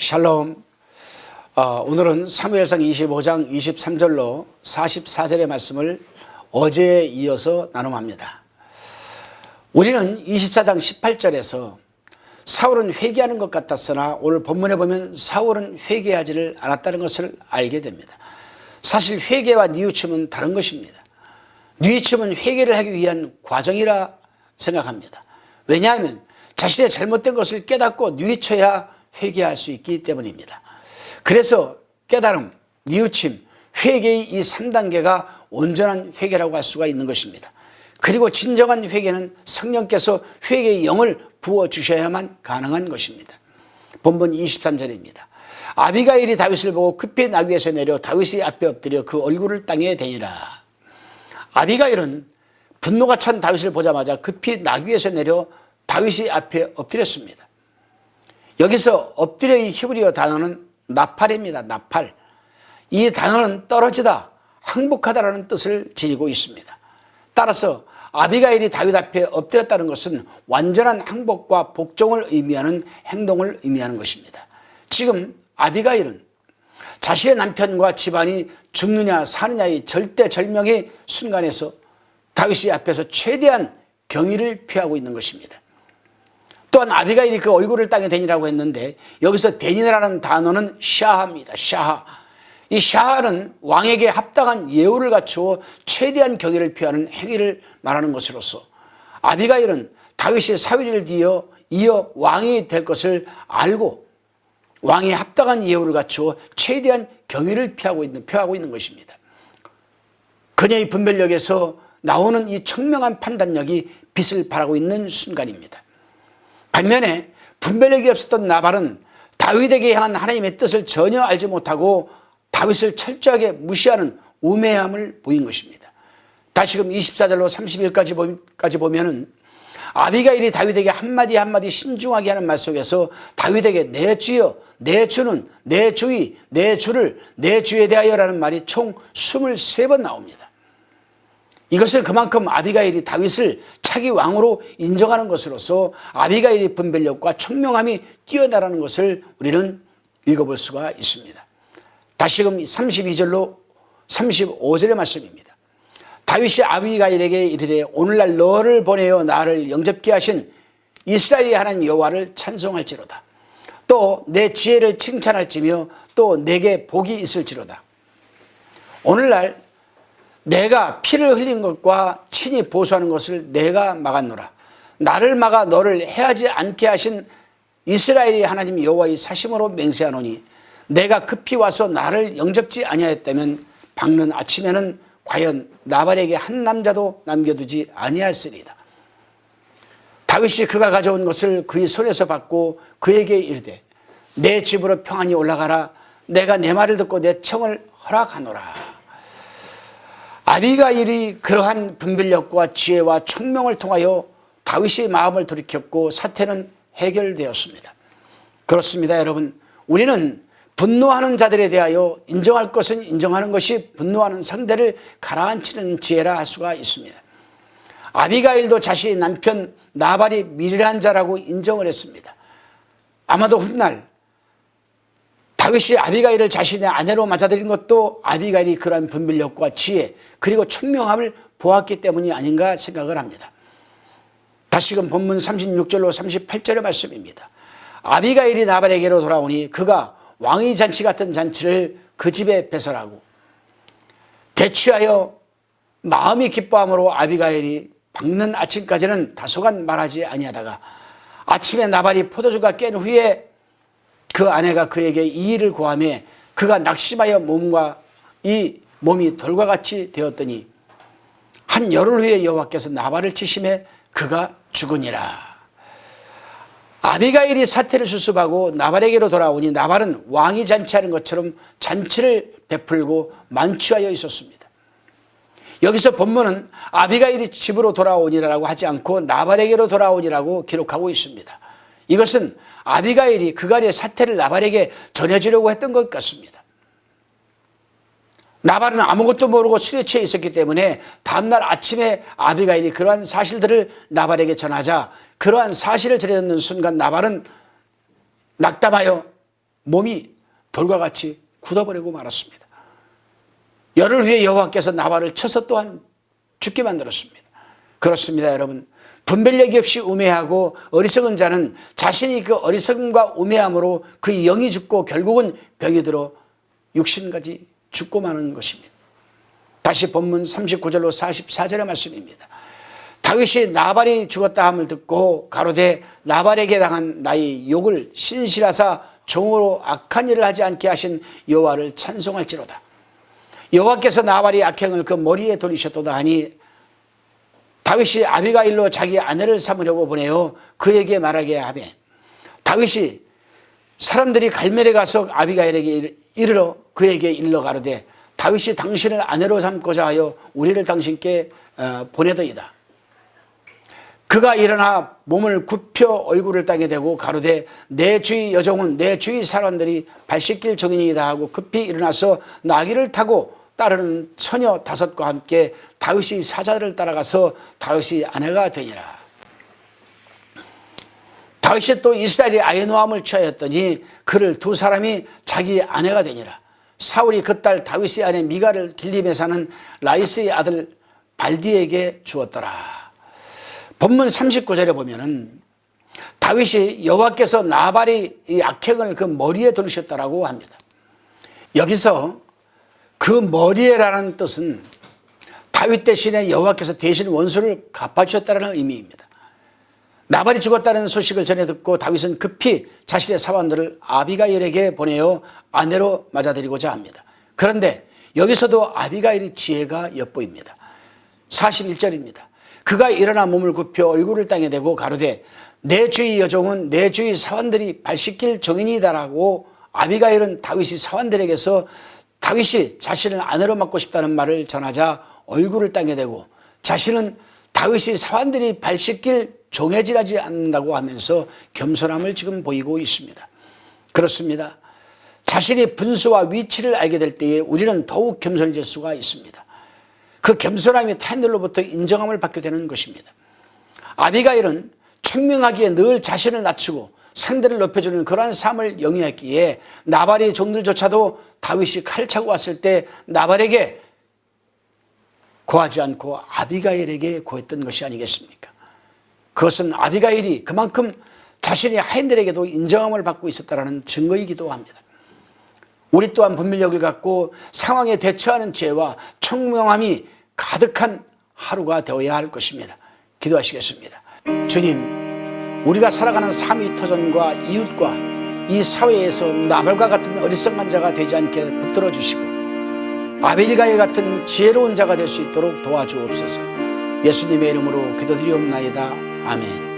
샬롬. 오늘은 사무엘상 25장 23절로 44절의 말씀을 어제에 이어서 나눔합니다. 우리는 24장 18절에서 사울은 회개하는 것 같았으나 오늘 본문에 보면 사울은 회개하지를 않았다는 것을 알게 됩니다. 사실 회개와 뉘우침은 다른 것입니다. 뉘우침은 회개를 하기 위한 과정이라 생각합니다. 왜냐하면 자신의 잘못된 것을 깨닫고 뉘우쳐야 회개할 수 있기 때문입니다. 그래서 깨달음, 뉘우침, 회개의 이 3단계가 온전한 회개라고 할 수가 있는 것입니다. 그리고 진정한 회개는 성령께서 회개의 영을 부어주셔야만 가능한 것입니다. 본문 23절입니다. 아비가일이 다윗을 보고 급히 나귀에서 내려 다윗이 앞에 엎드려 그 얼굴을 땅에 대니라. 아비가일은 분노가 찬 다윗을 보자마자 급히 나귀에서 내려 다윗이 앞에 엎드렸습니다. 여기서 엎드려의 히브리어 단어는 나팔입니다. 나팔. 이 단어는 떨어지다, 항복하다라는 뜻을 지니고 있습니다. 따라서 아비가일이 다윗 앞에 엎드렸다는 것은 완전한 항복과 복종을 의미하는 행동을 의미하는 것입니다. 지금 아비가일은 자신의 남편과 집안이 죽느냐 사느냐의 절대절명의 순간에서 다윗이 앞에서 최대한 경의를 표하고 있는 것입니다. 또한 아비가일이 그 얼굴을 땅에 대니라고 했는데 여기서 대니라는 단어는 샤하입니다. 샤하. 이 샤하는 왕에게 합당한 예우를 갖추어 최대한 경의를 표하는 행위를 말하는 것으로서 아비가일은 다윗이 사위를 이어 왕이 될 것을 알고 왕에 합당한 예우를 갖추어 최대한 경의를 표하고 있는 것입니다. 그녀의 분별력에서 나오는 이 청명한 판단력이 빛을 발하고 있는 순간입니다. 반면에 분별력이 없었던 나발은 다윗에게 향한 하나님의 뜻을 전혀 알지 못하고 다윗을 철저하게 무시하는 우매함을 보인 것입니다. 다시금 24절로 31절까지 보면은 아비가일이 다윗에게 한마디 한마디 신중하게 하는 말 속에서 다윗에게 내 주여, 내 주는, 내 주의, 내 주를, 내 주에 대하여라는 말이 총 23번 나옵니다. 이것은 그만큼 아비가일이 다윗을 차기 왕으로 인정하는 것으로서 아비가일의 분별력과 총명함이 뛰어나라는 것을 우리는 읽어볼 수가 있습니다. 다시금 32절로 35절의 말씀입니다. 다윗이 아비가일에게 이르되 오늘날 너를 보내어 나를 영접케 하신 이스라엘의 하나님 여호와를 찬송할지로다. 또 내 지혜를 칭찬할지며 또 내게 복이 있을지로다. 오늘날 내가 피를 흘린 것과 친히 보수하는 것을 내가 막았노라. 나를 막아 너를 해하지 않게 하신 이스라엘의 하나님 여호와의 사심으로 맹세하노니 내가 급히 와서 나를 영접지 아니하였다면 밝는 아침에는 과연 나발에게 한 남자도 남겨두지 아니하였으리이다. 다윗이 그가 가져온 것을 그의 손에서 받고 그에게 이르되 내 집으로 평안히 올라가라. 내가 내 말을 듣고 내 청을 허락하노라. 아비가일이 그러한 분별력과 지혜와 총명을 통하여 다윗의 마음을 돌이켰고 사태는 해결되었습니다. 그렇습니다, 여러분. 우리는 분노하는 자들에 대하여 인정할 것은 인정하는 것이 분노하는 상대를 가라앉히는 지혜라 할 수가 있습니다. 아비가일도 자신의 남편 나발이 미련한 자라고 인정을 했습니다. 아마도 훗날 다윗이 아비가일을 자신의 아내로 맞아들인 것도 아비가일이 그러한 분별력과 지혜 그리고 총명함을 보았기 때문이 아닌가 생각을 합니다. 다시금 본문 36절로 38절의 말씀입니다. 아비가일이 나발에게로 돌아오니 그가 왕의 잔치 같은 잔치를 그 집에 배설하고 대취하여 마음이 기뻐함으로 아비가일이 밝는 아침까지는 다소간 말하지 아니하다가 아침에 나발이 포도주가 깬 후에 그 아내가 그에게 이 일을 고하매 그가 낙심하여 몸이 돌과 같이 되었더니 한 열흘 후에 여호와께서 나발을 치심해 그가 죽으니라. 아비가일이 사태를 수습하고 나발에게로 돌아오니 나발은 왕이 잔치하는 것처럼 잔치를 베풀고 만취하여 있었습니다. 여기서 본문은 아비가일이 집으로 돌아오니라고 하지 않고 나발에게로 돌아오니라고 기록하고 있습니다. 이것은 아비가일이 그간의 사태를 나발에게 전해주려고 했던 것 같습니다. 나발은 아무것도 모르고 술에 취해 있었기 때문에 다음날 아침에 아비가일이 그러한 사실들을 나발에게 전하자 그러한 사실을 전해 듣는 순간 나발은 낙담하여 몸이 돌과 같이 굳어버리고 말았습니다. 열흘 후에 여호와께서 나발을 쳐서 또한 죽게 만들었습니다. 그렇습니다, 여러분. 분별력이 없이 우매하고 어리석은 자는 자신이 그 어리석음과 우매함으로 그 영이 죽고 결국은 병이 들어 육신까지 죽고 마는 것입니다. 다시 본문 39절로 44절의 말씀입니다. 다윗이 나발이 죽었다 함을 듣고 가로되 나발에게 당한 나의 욕을 신실하사 종으로 악한 일을 하지 않게 하신 여호와를 찬송할지로다. 여호와께서 나발이 악행을 그 머리에 돌리셨도다 하니 다윗이 아비가일로 자기 아내를 삼으려고 보내어 그에게 말하게 하매 다윗이 사람들이 갈멜에 가서 아비가일에게 이르러 그에게 일러 가로되 다윗이 당신을 아내로 삼고자 하여 우리를 당신께 보내더이다. 그가 일어나 몸을 굽혀 얼굴을 땅에 대고 가로되 내 주의 여종은 내 주의 사람들이 발 씻길 종이니이다 하고 급히 일어나서 나귀를 타고 따르는 처녀 5과 함께 다윗이 사자를 따라가서 다윗이 아내가 되니라. 다윗이 또 이스라엘이 아히노함을 취하였더니 그를 2 사람이 자기 아내가 되니라. 사울이 그 딸 다윗의 아내 미갈을 길림에 사는 라이스의 아들 발디에게 주었더라. 본문 39절에 보면은 다윗이 여호와께서 나발이 이 악행을 그 머리에 돌리셨다라고 합니다. 여기서 그 머리에라는 뜻은 다윗 대신에 여호와께서 대신 원수를 갚아주셨다는 의미입니다. 나발이 죽었다는 소식을 전해 듣고 다윗은 급히 자신의 사원들을 아비가일에게 보내어 아내로 맞아들이고자 합니다. 그런데 여기서도 아비가일의 지혜가 엿보입니다. 41절입니다. 그가 일어나 몸을 굽혀 얼굴을 땅에 대고 가로되 내 주의 여종은 내 주의 사원들이 발 씻길 종이니이다라고 아비가일은 다윗이 사원들에게서 다윗이 자신을 아내로 맡고 싶다는 말을 전하자 얼굴을 땅에 대고 자신은 다윗이 사원들이 발 씻길 종해질하지 않는다고 하면서 겸손함을 지금 보이고 있습니다. 그렇습니다. 자신이 분수와 위치를 알게 될 때에 우리는 더욱 겸손해질 수가 있습니다. 그 겸손함이 타인들로부터 인정함을 받게 되는 것입니다. 아비가일은 총명하기에 늘 자신을 낮추고 상대를 높여주는 그러한 삶을 영위했기에 나발의 종들조차도 다윗이 칼 차고 왔을 때 나발에게 고하지 않고 아비가일에게 고했던 것이 아니겠습니까? 그것은 아비가일이 그만큼 자신이 하인들에게도 인정함을 받고 있었다는 증거이기도 합니다. 우리 또한 분별력을 갖고 상황에 대처하는 지혜와 총명함이 가득한 하루가 되어야 할 것입니다. 기도하시겠습니다. 주님, 우리가 살아가는 삶의 터전과 이웃과 이 사회에서 나발과 같은 어리석은 자가 되지 않게 붙들어 주시고 아벨가일 같은 지혜로운 자가 될 수 있도록 도와주옵소서. 예수님의 이름으로 기도드리옵나이다. 아멘.